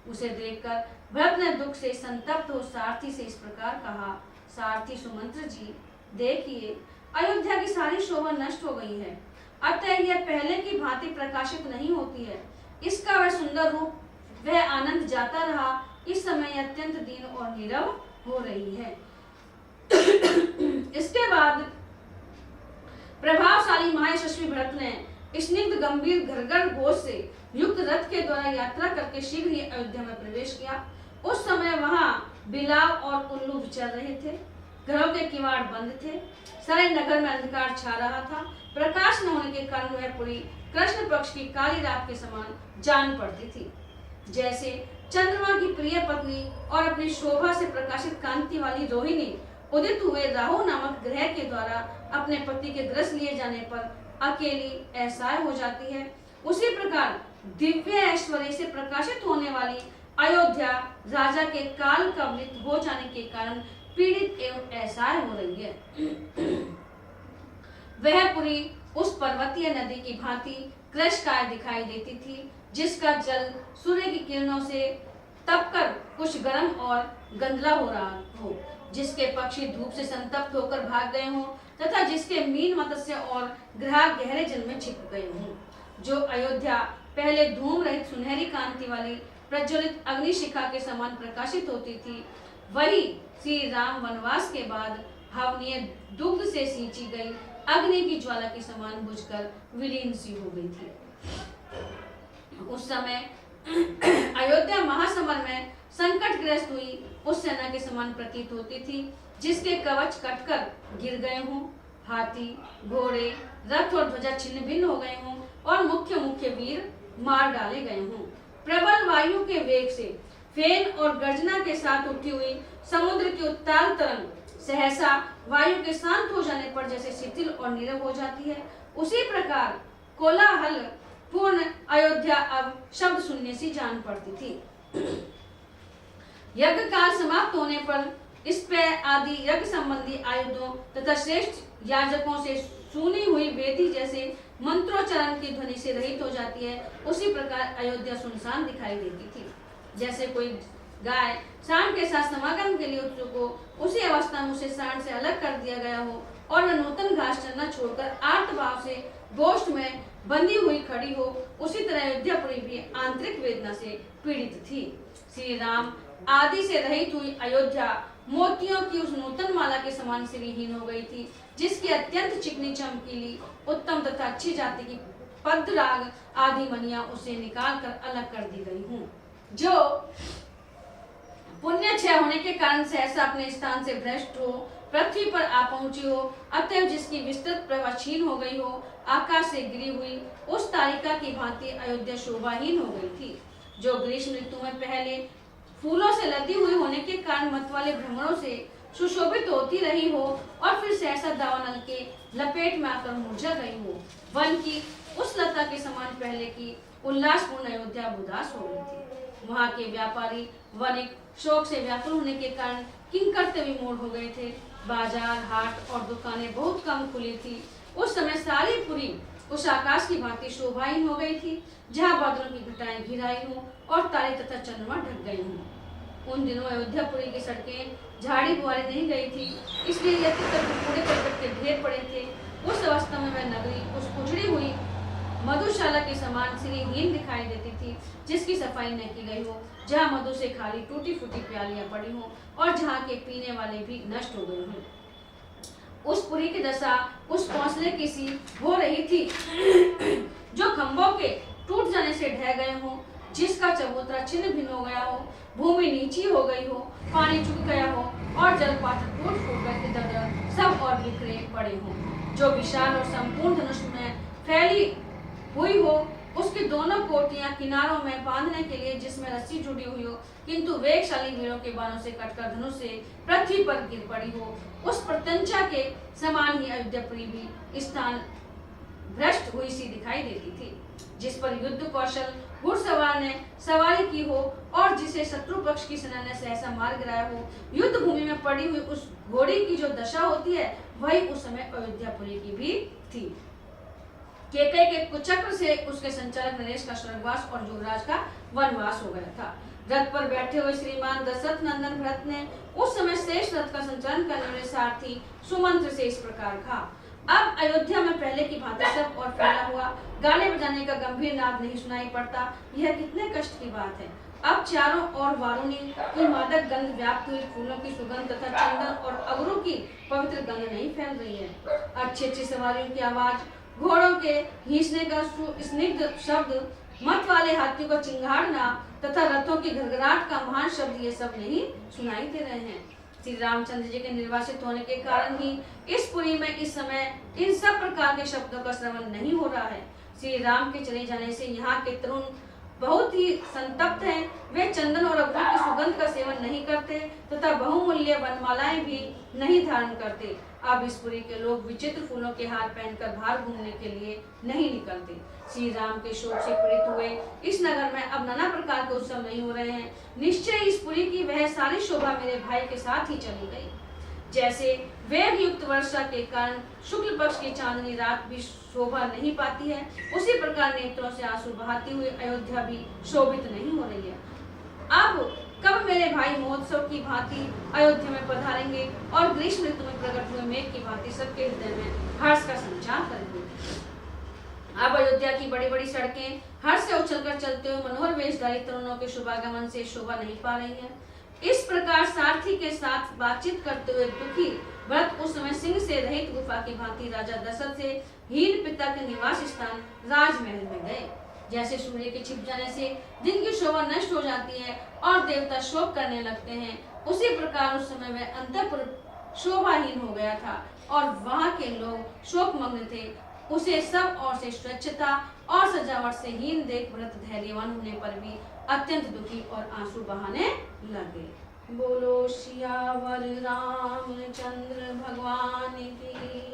उसे देखकर भरत ने दुख से संतप्त हो सारथी से इस प्रकार कहा, सारथी सुमंत्र जी, देखिए अयोध्या की सारी शोभा नष्ट हो गई है, अतः यह पहले की भांति प्रकाशित नहीं होती है। इसका वह सुंदर रूप, वह आनंद जाता रहा, इस समय अत्यंत दीन और नीरव हो रही है। इसके बाद प्रभावशाली महायशस्वी भरत ने स्निग्ध गंभीर घर्घर घोष से युक्त रथ के द्वारा यात्रा करके शीघ्र ही अयोध्या में प्रवेश किया। उस समय वहां बिलाव और उल्लू विचर रहे थे, घरों के किवाड़ बंद थे, सारे नगर में अंधकार छा रहा था। प्रकाश न होने के कारण वह पुरी कृष्ण पक्ष की काली रात के समान जान पड़ती थी। जैसे चंद्रमा की प्रिय पत्नी और अपनी शोभा से प्रकाशित कांति वाली रोहिणी उदित हुए राहु नामक ग्रह के द्वारा द्वारा अपने पति के ग्रस लिए जाने पर अकेली असहाय हो जाती है, उसी प्रकार दिव्य ऐश्वर्य से प्रकाशित होने वाली अयोध्या राजा के काल कवलित हो जाने के कारण पीड़ित एवं असहाय हो रही है। वह पुरी उस पर्वतीय नदी की भांति कृशकाय दिखाई देती थी, जिसका जल सूर्य की किरणों से तपकर कुछ गर्म और गंदला हो रहा हो, जिसके पक्षी धूप से संतप्त होकर भाग गए हों तथा जिसके मीन मत्स्य और ग्राहक गहरे जल में छिप गए हों। जो अयोध्या पहले धूम रहित सुनहरी कांति वाली प्रज्वलित अग्निशिखा के समान प्रकाशित होती थी, वही श्री राम वनवास के बाद हवनीय दुग्ध से सींची गई अग्नि की ज्वाला के समान बुझकर विलीन सी हो गई थी। उस समय अयोध्या महासमर में संकटग्रस्त हुई उस सेना के समान प्रतीत होती थी, जिसके कवच कटकर गिर गए हों, हाथी, घोड़े, रथ और ध्वजा छिन्न भिन्न हो गए हों और मुख्य मुख्य वीर मार डाले गए हों। प्रबल वायु के वेग से फेन और गर्जना के साथ उठी हुई समुद्र की उत्ताल तरंग सहसा वायु के शांत हो जाने पर जैसे शिथिल और नीरव हो जाती है, उसी प्रकार कोलाहल पूर्ण अयोध्या अब शब्द सुनने से जान पड़ती थी। यज्ञ काल समाप्त होने पर इस पे आदि यज्ञ संबंधी आयुधों तथा श्रेष्ठ याजकों से सुनी हुई वेदी जैसे मंत्रोच्चारण की ध्वनि से रहित हो जाती है, उसी प्रकार अयोध्या सुनसान दिखाई देती थी। जैसे कोई गाय सांड के साथ समागम के लिए उत्सुक हो, उसी अवस्था में उसे सांड से अलग कर दिया गया हो और वह नूतन घास चरना छोड़कर आर्त भाव से गोष्ठ में बंधी हुई खड़ी हो, उसी तरह अयोध्यापुरी भी आंतरिक वेदना से पीड़ित थी। श्री राम आदि से रहित हुई अयोध्या मोतियों की उस नूतन माला के समान से विहीन हो गई थी, जिसकी अत्यंत चिकनी चमकीली उत्तम तथा अच्छी जाति की पद्मराग आदि मनिया उसे निकाल कर अलग कर दी गई हूँ। जो पुण्य क्षय होने के कारण सहसा अपने स्थान से भ्रष्ट हो, पृथ्वी पर आ पहुंची हो, अतएव जिसकी विस्तृत प्रभा क्षीण हो गई हो, आकाश से गिरी हुई उस तारिका की भांति अयोध्या शोभाहीन हो गई थी। जो ग्रीष्म ऋतु में पहले फूलों से लदी हुई होने के कारण मत वाले भ्रमरों से सुशोभित होती रही हो और फिर सहसा दावानल के लपेट में आकर मुरझा गई हो, वन की उस लता के समान पहले की उल्लासपूर्ण अयोध्या उदास हो गई थी। वहाँ के व्यापारी वणिक शोक से व्याकुल होने के कारण किंकरते विमूढ़ हो गए थे। बाजार, हाट और दुकानें बहुत कम खुली थी। उस समय सारी पुरी उस आकाश की भांति शोभाहीन हो गई थी, जहाँ बादलों की घटाएं घिराई हों और तारे तथा चंद्रमा ढक गए हों। उन दिनों अयोध्यापुरी की सड़कें झाड़ी बुआरी नहीं गई थी, इसलिए यत्र कूड़े करकट के ढेर पड़े थे। उस अवस्था में वह नगरी उस उजड़ी हुई मधुशाला के समान श्रीहीन दिखाई देती थी, जिसकी सफाई न की गई हो, जहाँ मधु से खाली टूटी फूटी प्यालियां पड़ी हों और जहाँ के पीने वाले भी नष्ट हो गए हों। उस पुरी की दशा उस कौंसले की सी हो रही थी जो खंभों के टूट जाने से ढह गए हों, जिसका चबूतरा छिन्न भिन्न हो गया हो, भूमि नीची हो गई हो, पानी चुक गया हो और जलपात्र टूट फूट कर इधर सब और बिखरे पड़े हों। जो विशाल और संपूर्ण धनुष में फैली हुई हो, उसकी दोनों कोटियां किनारों में बांधने के लिए जिसमें रस्सी जुड़ी हुई हो, किंतु वेगशाली वीरों के बाणों से कटकर धनुष से पृथ्वी पर गिर पड़ी हो, उस प्रत्यंचा के समान ही अयोध्यापुरी भी स्थान भ्रष्ट हुई सी दिखाई देती थी, जिस पर युद्ध कौशल घुड़सवार ने सवारी की हो और जिसे शत्रु पक्ष की सेना ने सहसा मार गिराया हो। युद्ध भूमि में पड़ी हुई उस घोड़ी की जो दशा होती है, वही उस समय अयोध्यापुरी की भी थी। केकई के कुचक्र से उसके संचालक नरेश का स्वर्गवास और युवराज का वनवास हो गया था। रथ पर बैठे हुए श्रीमान दशरथ नंदन भरत ने उस समय शेष रथ का संचालन करने वाले सारथी सुमंत्र से इस प्रकार कहा, अब अयोध्या में पहले की भांति सब और फैला हुआ गाने बजाने का गंभीर नाद नहीं सुनाई पड़ता। यह कितने कष्ट की बात है। अब चारों ओर वारुणी की मादक गंध व्याप्त हुई फूलों की सुगंध तथा चंदन और अगरू की पवित्र गंध नहीं फैल रही है। अच्छी अच्छी सवारियों की आवाज, घोड़ों के हींचने का स्निग्ध शब्द, मत वाले हाथियों का चिंगाड़ना तथा रथों की घरघराहट का महान शब्द, ये सब नहीं सुनाई दे रहे हैं। श्री रामचंद्र जी के निर्वासित होने के कारण ही इस पुरी में इस समय इन सब प्रकार के शब्दों का श्रवण नहीं हो रहा है। श्री राम के चले जाने से यहाँ के तरुण बहुत ही संतप्त हैं। वे चंदन और अगरू की सुगंध का सेवन नहीं करते तथा बहुमूल्य वनमालाएं भी नहीं धारण करते। अब इस पुरी के लोग विचित्र फूलों के हार पहनकर बाहर घूमने के लिए नहीं निकलते। श्री राम के शोक से पीड़ित हुए इस नगर में अब नाना प्रकार के उत्सव नहीं हो रहे हैं। निश्चय इस पुरी की वह सारी शोभा मेरे भाई के साथ ही चली गई। जैसे वेग युक्त वर्षा के कारण शुक्ल पक्ष की चांदनी रात भी शोभा नहीं पाती है, उसी प्रकार नेत्रों से आंसू बहाती हुई अयोध्या भी शोभित नहीं हो रही है। अब कब मेरे भाई महोत्सव की भांति अयोध्या में पधारेंगे और ग्रीष्म ऋतु में प्रकट हुए मेघ की भांति सबके हृदय में हर्ष का संचार करेंगे। अब अयोध्या की बड़ी बड़ी सड़कें हर्ष से उछलकर चलते हुए मनोहर वेशधारी तरुणों के शुभागमन से शोभा नहीं पा रही है। इस प्रकार सारथी के साथ बातचीत करते हुए दुखी भरत उस समय सिंह से रहित गुफा की भांति राजा दशरथ से हीन पिता के निवास स्थान राजमहल में गए। जैसे सूर्य के छिप जाने से दिन की शोभा नष्ट हो जाती है और देवता शोक करने लगते हैं, उसी प्रकार उस समय वह अंतःपुर शोभाहीन हो गया था और वहां के लोग शोकमग्न थे। उसे सब ओर से स्वच्छता और सजावट से हीन देख भरत धैर्यवान होने पर भी अत्यंत दुखी और आंसू बहाने लगे। बोलो सियावर रामचंद्र भगवान की जय।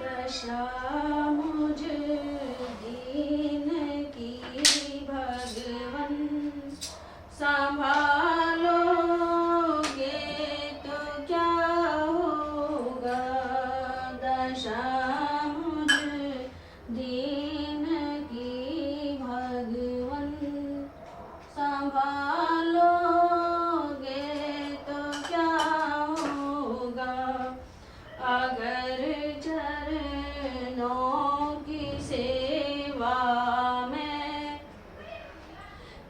दशा मुझ दीन की भगवन संभालोगे तो क्या होगा। दशा मुझ दीन की भगवन संभालोगे तो क्या होगा। अगर चरणों की सेवा में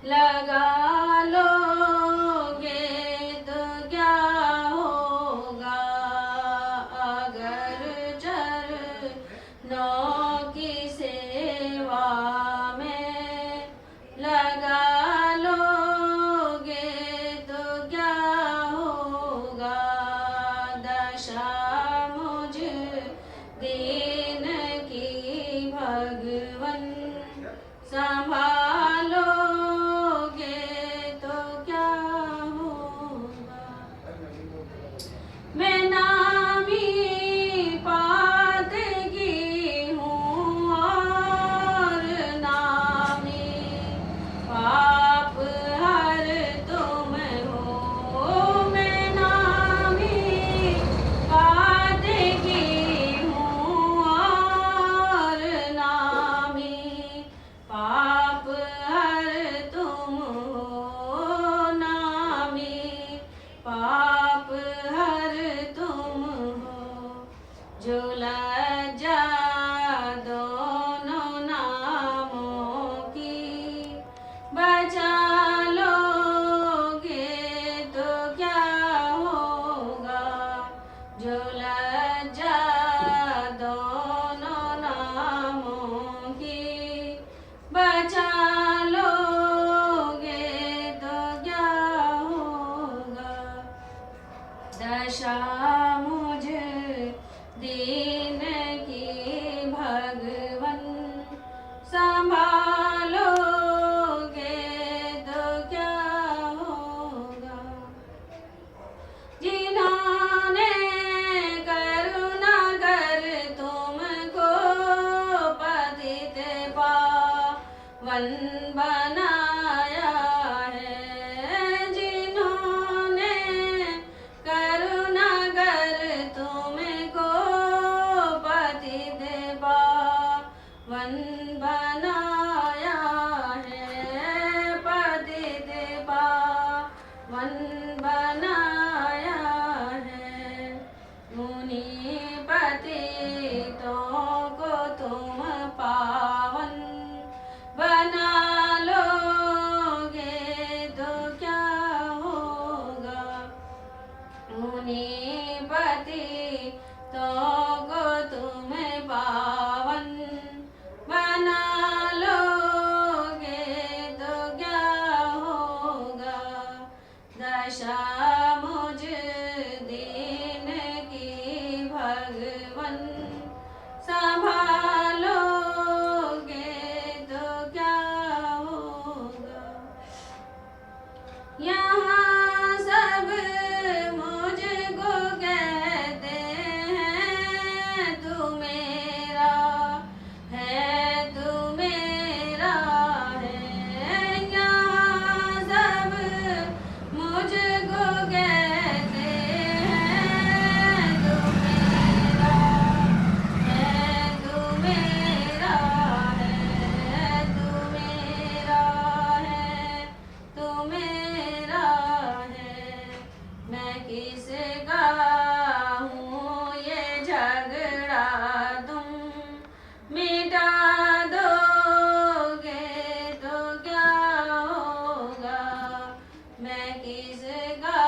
लगा लोगे तो क्या होगा। अगर चरणों की सेवा में लगा लोगे तो क्या होगा। दशा मुझ दीन की भगवन संभालोगे तो क्या होगा। मैं नामी पातकी हूँ और नामी पाप हर तुम हो। मैं नामी पातकी हूँ और नामी पाप हर तुम हो। नामी पाप हर तुम हो। जो लज्जा दोनों नामों की बचा लोगे तो क्या होगा। जो लज्जा दोनों नामों की बचा लोगे तो क्या होगा। दशा मुझ दीन की भगवन संभालोगे तो क्या होगा। जिन्होंने करुणा कर तुमको पतित पावन बनाया है। जिन्होंने करुणा कर तुमको पतित पावन बनाया है। पतित पावन बनाया है। मुनि पतितों को तुम पावन बना लोगे तो क्या होगा। मुनि पतितों को तुम पावन बना लोगे तो क्या होगा। दशा मुझ दीन की भगवन संभालोगे तो क्या होगा। किसका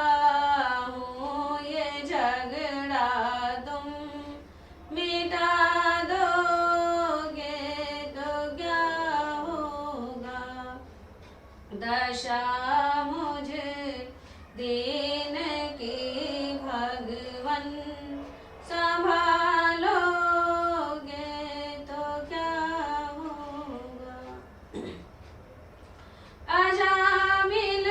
हूँ ये झगड़ा तुम मिटा दोगे तो क्या होगा। दशा मुझ दीन की भगवन संभालोगे तो क्या होगा। अजामिल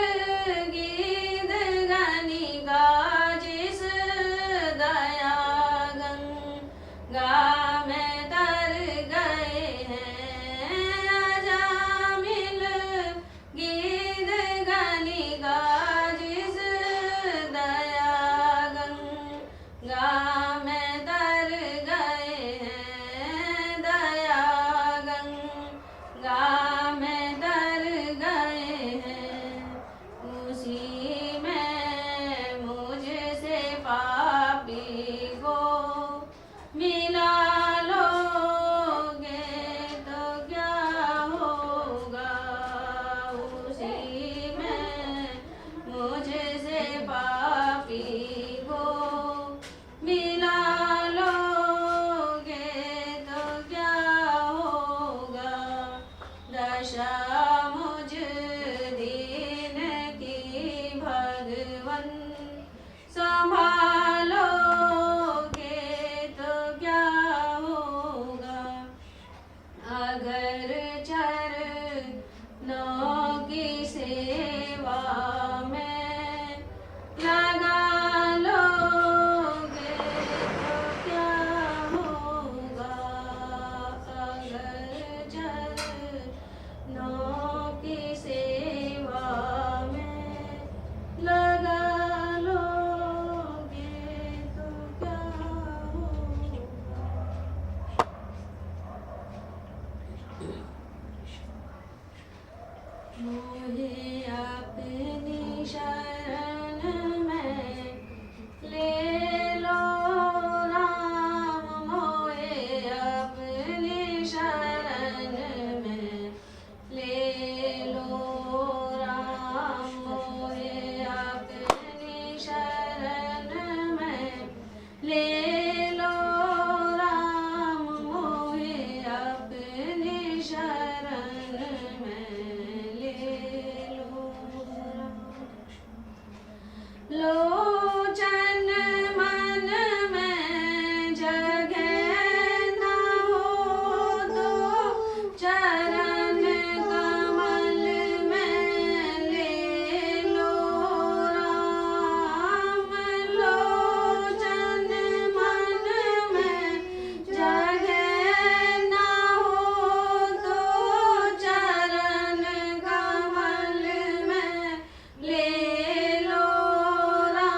गीत गनिगा जिस दया गंगा में तर गए हैं। अजामिल गीत गनिगा जिस दया गंगा में तर गए हैं। दया गंगा में तर गए हैं। उसी में मुझसे पापी को मिला लोगे तो क्या होगा। उसी में मुझसे पापी को मिला लोगे तो क्या होगा। दशा मुझ दीन की भगवन संभालोगे तो क्या होगा। अगर चरणों की सेवा में लगा लोगे तो क्या होगा। अगर चरणों की सेवा में लगा लोगे तो क्या होगा। मोहे अपनी शरण में ले लो राम। मोहे अपनी शरण में ले लो राम। मोहे अपनी शरण में ले लो राम। मोहे अपनी शरण में ले लो राम। लोचन मन में जगह न हो तो चरण कमल में ले लो राम। लोचन मन में जगह न हो तो चरण कमल में ले लो राम।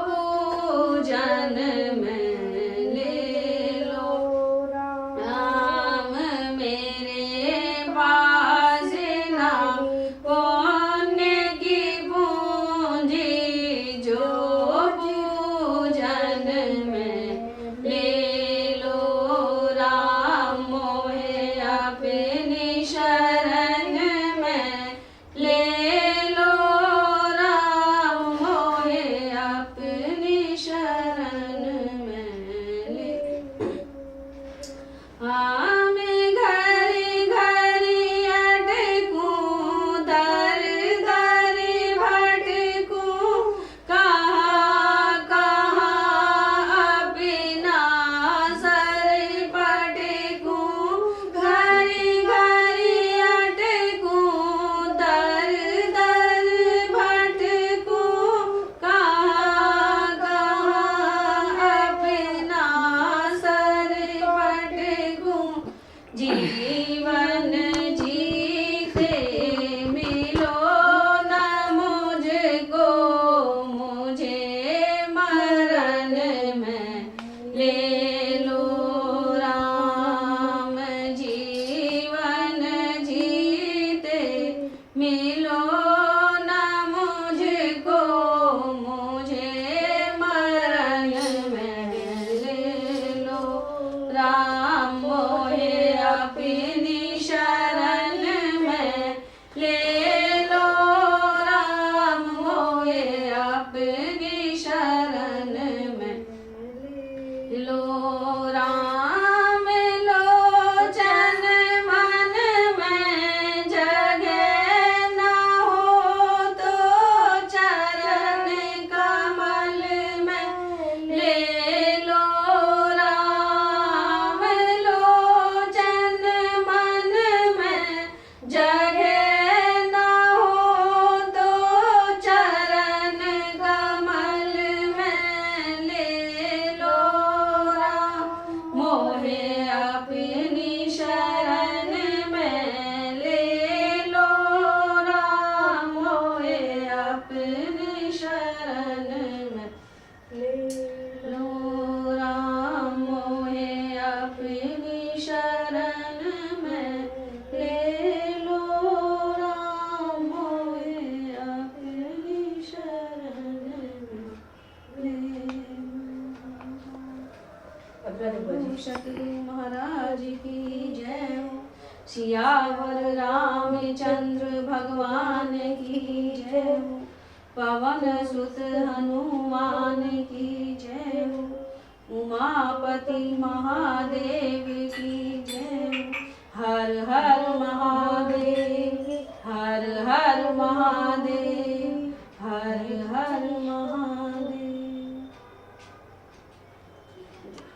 पूजन में ले लो राम मेरे बाजना पुण्य की पूंजी जो पूजन में ले लो राम मोहे अपनी शरण में ले लो राम मोहे अपनी शरण में ले हाँ मैं घरी घरी अटकूं दर दर भटकूं कहाँ कहाँ अपना सर पटकूं घरी घरी अटकूं दर दर भटकूं कहाँ कहाँ अपना सर पटकूं जीवन जीते मिलो न मुझको मुझे मरण में ले लो राम जीवन जीते मिलो न मुझको मुझे मरण में ले लो राम मोहे अपनी शरण में ले लो राम मोहे अपनी शरण में लो राम लोचन मन में जगह न हो तो चरण कमल में ले लो राम लोचन मन में जगह न हो तो चरण कमल में ले लो राम मोहे अपनी शरण में ले लो राम मोहे अपनी शरण में ले लो राम मोहे अपनी शरण में ले लो राम मोहे अपनी शरण में ले लो शक्ति महाराज की जय हो सियावर रामचंद्र भगवान की जय हो पवन सुत हनुमान की जय हो उमापति महादेव की